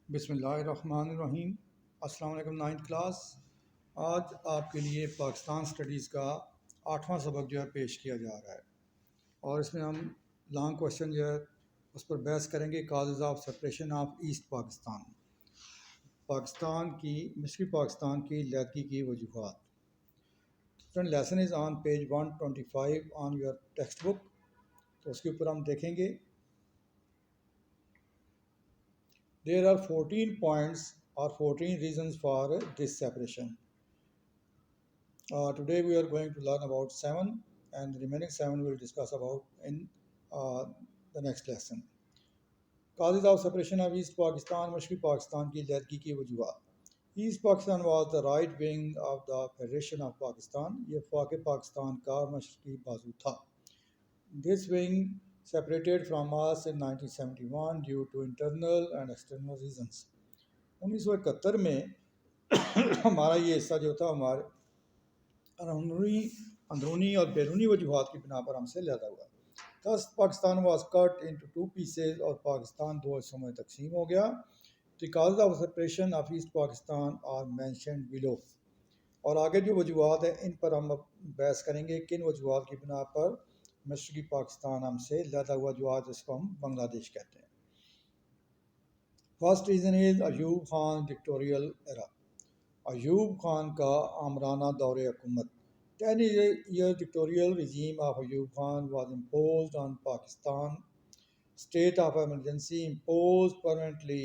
بسم اللہ الرحمن الرحیم۔ السلام علیکم نائنتھ کلاس۔ آج آپ کے لیے پاکستان اسٹڈیز کا 8واں سبق جو ہے پیش کیا جا رہا ہے، اور اس میں ہم لانگ کویشچن جو ہے اس پر بحث کریں گے۔ Causes of separation of East Pakistan, مشرقی پاکستان کی علیحدگی کی وجوہات۔ Student lesson is on page 125 on your textbook, تو اس کے اوپر ہم دیکھیں گے there are 14 points or 14 reasons for this separation. Today we are going to learn about 7, and the remaining 7 we will discuss about in the next lesson. Causes of separation of East Pakistan, مشرقی پاکستان کی علیحدگی کی وجوہات۔ East Pakistan was the right wing of the Federation of Pakistan. یہ وفاق پاکستان کا مشرقی بازو تھا۔ This wing separated from us in 1971 due to internal and external reasons. 1971 میں ہمارا یہ حصہ جو تھا ہمارے اندرونی اور بیرونی وجوہات کی بنا پر ہم سے علیحدہ ہوا۔ Thus Pakistan was cut into 2 pieces اور پاکستان 2 حصوں میں تقسیم ہو گیا۔ The causes of separation of East Pakistan are mentioned below. اور آگے جو وجوہات ہیں ان پر ہم بحث کریں گے، کن وجوہات کی بنا پر مشرقی پاکستان ہم سے علیحدہ ہوا، جو آج اس کو ہم بنگلہ دیش کہتے ہیں۔ First reason is Ayub Khan dictatorial era, Ayub Khan کا آمرانہ دور حکومت۔ 10 year dictatorial regime of Ayub Khan was imposed on Pakistan. State of emergency imposed permanently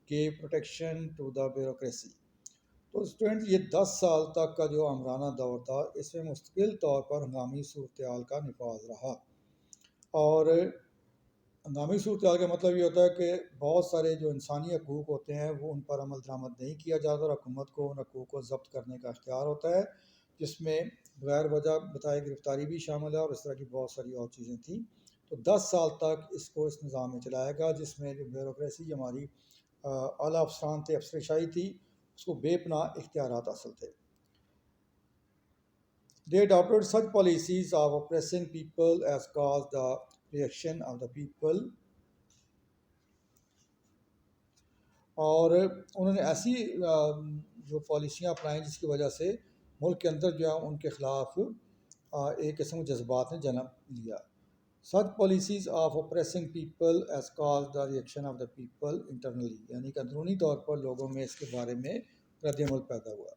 gave protection to the bureaucracy. تو اسٹوڈنٹ یہ 10 سال تک کا جو آمرانہ دور تھا، اس میں مستقل طور پر ہنگامی صورتحال کا نفاذ رہا، اور ہنگامی صورتحال کا مطلب یہ ہوتا ہے کہ بہت سارے جو انسانی حقوق ہوتے ہیں وہ ان پر عمل درآمد نہیں کیا جاتا، اور حکومت کو ان حقوق کو ضبط کرنے کا اختیار ہوتا ہے، جس میں بغیر وجہ بتائے گرفتاری بھی شامل ہے، اور اس طرح کی بہت ساری اور چیزیں تھیں۔ تو 10 سال تک اس کو اس نظام میں چلایا گیا، جس میں جو بیوروکریسی ہماری اعلیٰ افسران تھے، افسرشاہی تھی، اس کو بے پناہ اختیارات حاصل تھے۔ They adopted such policies of oppressing people as caused the reaction of the people. اور انہوں نے ایسی جو پالیسیاں اپنائیں جس کی وجہ سے ملک کے اندر جو ہے ان کے خلاف ایک قسم کے جذبات نے جنم لیا۔ Such policies of oppressing people as caused the reaction of the people internally، یعنی کہ اندرونی طور پر لوگوں میں اس کے بارے میں رد عمل پیدا ہوا۔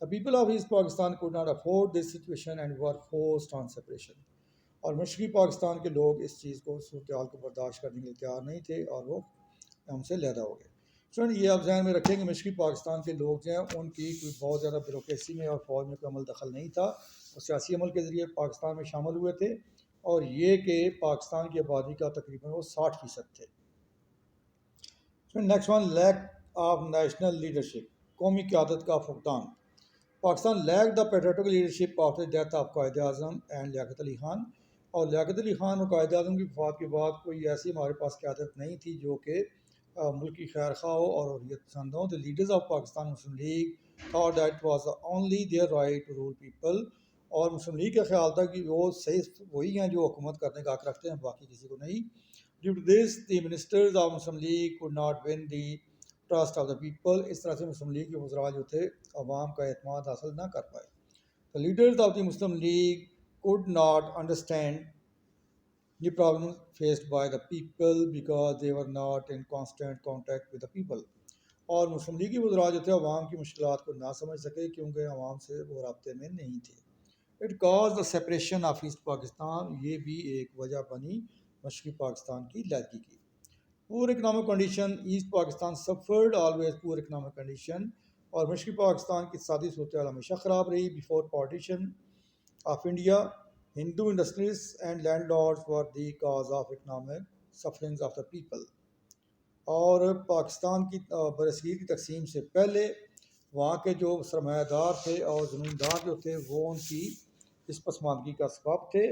The people of East Pakistan could not afford this situation and were forced on separation. اور مشرقی پاکستان کے لوگ اس چیز کو، صورتحال کو برداشت کرنے کے لیے تیار نہیں تھے، اور وہ ہم سے علیحدہ ہو گئے۔ سن یہ آپ ذہن میں رکھیں کہ مشرقی پاکستان کے لوگ جو ہیں ان کی کوئی بہت زیادہ بیوروکریسی میں اور فوج میں کوئی عمل دخل نہیں تھا، وہ سیاسی عمل کے ذریعے پاکستان میں شامل ہوئے تھے، اور یہ کہ پاکستان کی آبادی کا تقریباً وہ 60% تھے۔ Next one, lack of national leadership, قومی قیادت کا فقدان۔ Pakistan lack the patriotic leadership after death of Quaid-e-Azam and Liaquat Ali Khan, اور لیاقت علی خان اور قائد اعظم کی وفات کے بعد کوئی ایسی ہمارے پاس قیادت نہیں تھی جو کہ ملک کی خیر خواہ ہو اور حریت پسند ہو۔ The leaders of Pakistan Muslim League thought that it was only their right to rule people، اور مسلم لیگ کا خیال تھا کہ وہ صحیح وہی ہیں جو حکومت کرنے کا حق رکھتے ہیں، باقی کسی کو نہیں۔ Due to this, the ministers of Muslim League could not win the trust of the people. اس طرح سے مسلم لیگ کے وزراء جو تھے عوام کا اعتماد حاصل نہ کر پائے۔ The leaders of the Muslim League could not understand the problems faced by the people because they were not in constant contact with the people. اور مسلم لیگی وزراء جو تھے عوام کی مشکلات کو نہ سمجھ سکے کیونکہ عوام سے وہ رابطے میں نہیں تھے۔ It caused the separation of East Pakistan، یہ بھی ایک وجہ بنی مشرقی پاکستان کی علیحدگی کی۔ Poor economic condition، East Pakistan suffered always poor economic condition، اور مشرقی پاکستان کی اقتصادی صورتحال ہمیشہ خراب رہی۔ Before partition of India، Hindu industrialists and landlords were the cause of economic sufferings of the people۔ اور پاکستان کی برصغیر کی تقسیم سے پہلے وہاں کے جو سرمایہ دار تھے اور زمیندار جو تھے وہ ان کی اس پسماندگی کا سبب تھے۔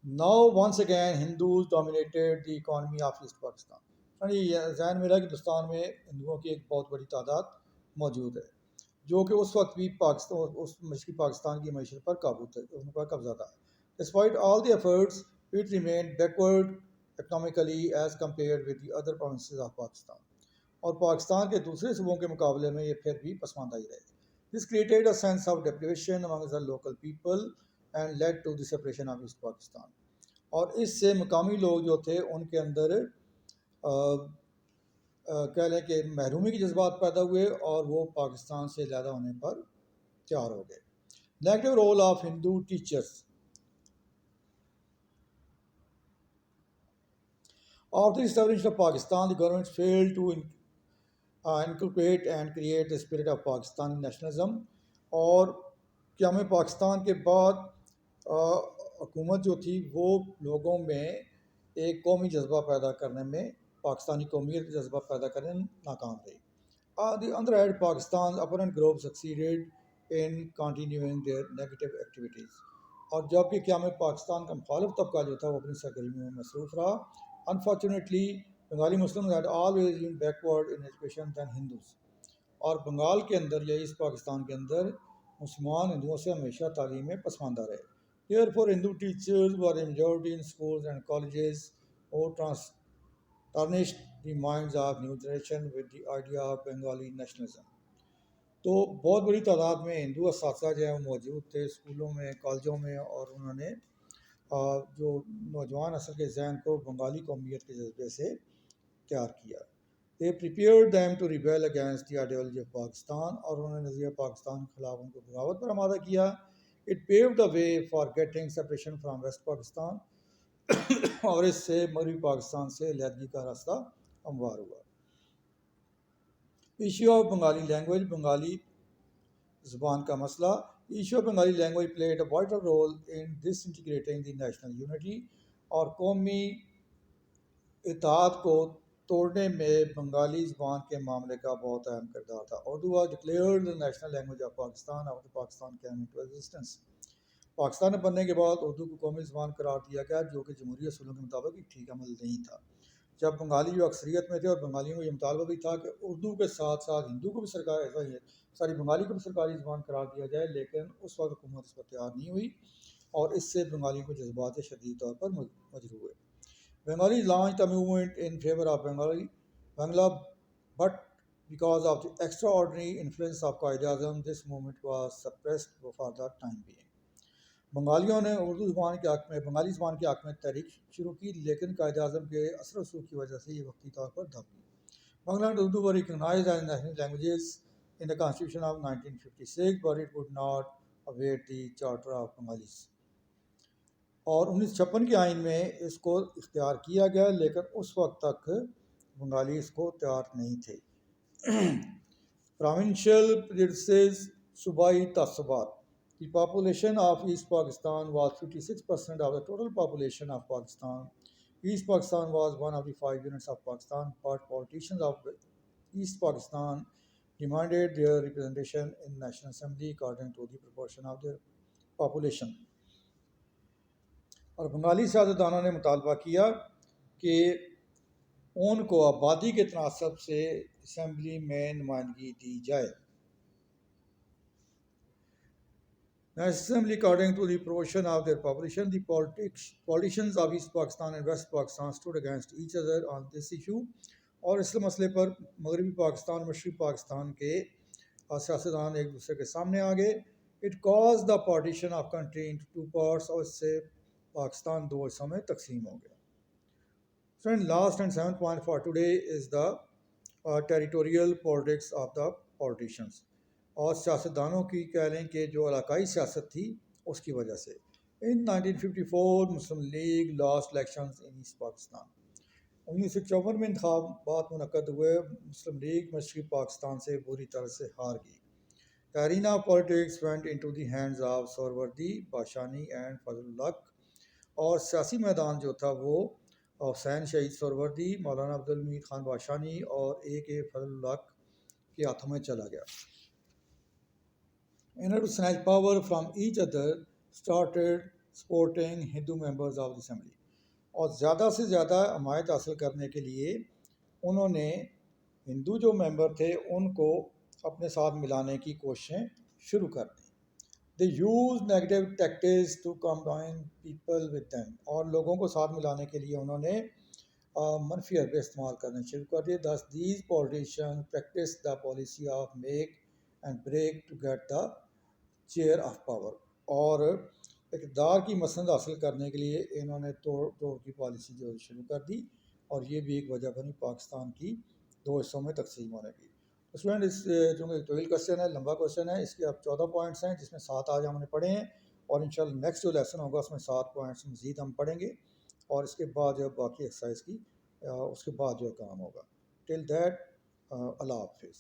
Now once again Hindus dominated the economy of East Pakistan۔ یہ ذہن میں رہا کہ ہندوستان میں ہندوؤں کی ایک بہت بڑی تعداد موجود ہے جو کہ اس وقت بھی اس مشرقی پاکستان کی معیشت پر قابو تھا، ان پر قبضہ تھا۔ Despite all the efforts, it remained backward economically as compared with the other provinces of Pakistan. اور پاکستان کے دوسرے صوبوں کے مقابلے میں یہ پھر بھی پسماندہ ہی رہے. This created a sense of deprivation among the local people and led to the separation of East Pakistan. اور اس سے مقامی لوگ جو تھے ان کے اندر کہہ لیں کہ محرومی کے جذبات پیدا ہوئے اور وہ پاکستان سے علیحدہ ہونے پر تیار ہو گئے. Negative role of Hindu teachers. After the establishment of Pakistan, the government failed to inculcate and create the spirit of Pakistani nationalism. اور قیام پاکستان کے بعد حکومت جو تھی وہ لوگوں میں ایک قومی جذبہ پیدا کرنے میں پاکستانی قومیت کا جذبہ پیدا کرنے میں ناکام رہی. The other hand, Pakistan's opponent group succeeded in continuing their negative activities. اور جبکہ قیام پاکستان کا مخالف طبقہ جو تھا وہ اپنی سرگرمیوں میں مصروف رہا. Unfortunately, Bengali Muslims had always been backward in education than Hindus. اور بنگال کے اندر یا ایسٹ پاکستان کے اندر مسلمان ہندوؤں سے ہمیشہ تعلیم میں پسماندہ رہے. Therefore, Hindu teachers were a majority in schools and colleges who tarnished the minds of new generation with the idea of Bengali nationalism. تو بہت بڑی تعداد میں ہندو اساتذہ جو ہیں وہ موجود تھے اسکولوں میں کالجوں میں اور انہوں نے جو نوجوان نسل کے ذہن کو بنگالی قومیت کے جذبے سے تیار کیا. They prepared them to rebel against the ideology of Pakistan اور انہوں نے نظریہ پاکستان کے خلاف ان کو بغاوت پر آمادہ کیا. It paved the way for getting separation from West Pakistan اور اس سے مغربی پاکستان سے علیحدگی کا راستہ ہموار ہوا. Issue of Bengali language. Bengali زبان کا مسئلہ. Issue of Bengali language played a vital role in disintegrating the national unity. اور قومی اتحاد کو توڑنے میں بنگالی زبان کے معاملے کا بہت اہم کردار تھا. Urdu was declared the national language of Pakistan after Pakistan came into existence. Pakistan بننے کے بعد اردو کو قومی زبان قرار دیا گیا جو کہ جمہوری اصولوں کے مطابق ایک ٹھیک عمل نہیں تھا. جب بنگالی جو اکثریت میں تھے اور بنگالیوں کو یہ مطالبہ بھی تھا کہ اردو کے ساتھ ساتھ ہندو کو بھی بنگالی کو بھی سرکاری زبان قرار دیا جائے لیکن اس وقت حکومت اس پر تیار نہیں ہوئی اور اس سے بنگالیوں کو جذبات شدید طور پر مجروح ہوئے. Bengali launched a movement in favor of Bangla, but because of the extraordinary influence of Quaid-e-Azam, this movement was suppressed for the time being. بنگالیوں نے اردو زبان کے حق میں بنگالی زبان کے حق میں تحریک شروع کی لیکن قائد اعظم کے اثر و رسوخ کی وجہ سے یہ وقتی طور پر دب گئی. Bangla and Urdu were recognized as national languages in the Constitution of 1956, but it would not await the Charter of Bengalis. اور 1956 کے آئین میں اس کو اختیار کیا گیا لیکن اس وقت تک بنگالی اس کو تیار نہیں تھے. Provincial prejudices. صوبائی تعصبات. The population of East Pakistan was 56% of the total population of Pakistan. East Pakistan was one of the 5 units of Pakistan, but politicians of East Pakistan demanded their representation in National Assembly according to the proportion of their population. اور بنگالی سیاستدانوں نے مطالبہ کیا کہ ان کو آبادی کے تناسب سے اسمبلی میں نمائندگی دی جائے. National Assembly according to the proportion of their population. The politicians of East Pakistan and West Pakistan stood against each other on this issue. اور اس مسئلے پر مغربی پاکستان اور مشرقی پاکستان کے سیاستدان ایک دوسرے کے سامنے آ گئے. It caused the partition of country into 2 parts اور اس سے پاکستان 2 حصوں میں تقسیم ہو گیا. Friend, last and 7th point for today is the territorial politics of the politicians. اور سیاستدانوں کی کہہ لیں کہ جو علاقائی سیاست تھی اس کی وجہ سے. In 1954 Muslim league lost elections in East Pakistan. 1954 میں انتخابات منعقد ہوئے. مسلم لیگ مشرقی پاکستان سے بری طرح سے ہار گئی. The arena of politics went into the hands of Sohrawardi, Bashani and Fazl Haq. اور سیاسی میدان جو تھا وہ حسین شہید سہروردی, مولانا عبدالحمید خان باشانی اور فضل الحق کے ہاتھوں میں چلا گیا. In order to snatch power from each other, started supporting Hindu members of the assembly. اور زیادہ سے زیادہ حمایت حاصل کرنے کے لیے انہوں نے ہندو جو ممبر تھے ان کو اپنے ساتھ ملانے کی کوششیں شروع کر دیں. They used negative tactics to combine people with them. اور لوگوں کو ساتھ ملانے کے لیے انہوں نے منفی حربے استعمال کرنے شروع کر دیے. Thus these politician practice the policy of make and break to get the chair of power. اور اقتدار کی مسند حاصل کرنے کے لیے انہوں نے توڑ کی پالیسی جو شروع کر دی، اور یہ بھی ایک وجہ بنی پاکستان کی دو حصوں میں تقسیم ہونے کی. اسٹوڈنٹ اس چونکہ طویل کوشچن ہے، لمبا کوشچن ہے، اس کے اب 14 پوائنٹس ہیں جس میں 7 آج ہم نے پڑھے ہیں، اور انشاءاللہ نیکسٹ جو لیسن ہوگا اس میں 7 پوائنٹس مزید ہم پڑھیں گے، اور اس کے بعد جو باقی ایکسرسائز کی اس کے بعد جو کام ہوگا. ٹل دیٹ اللہ حافظ.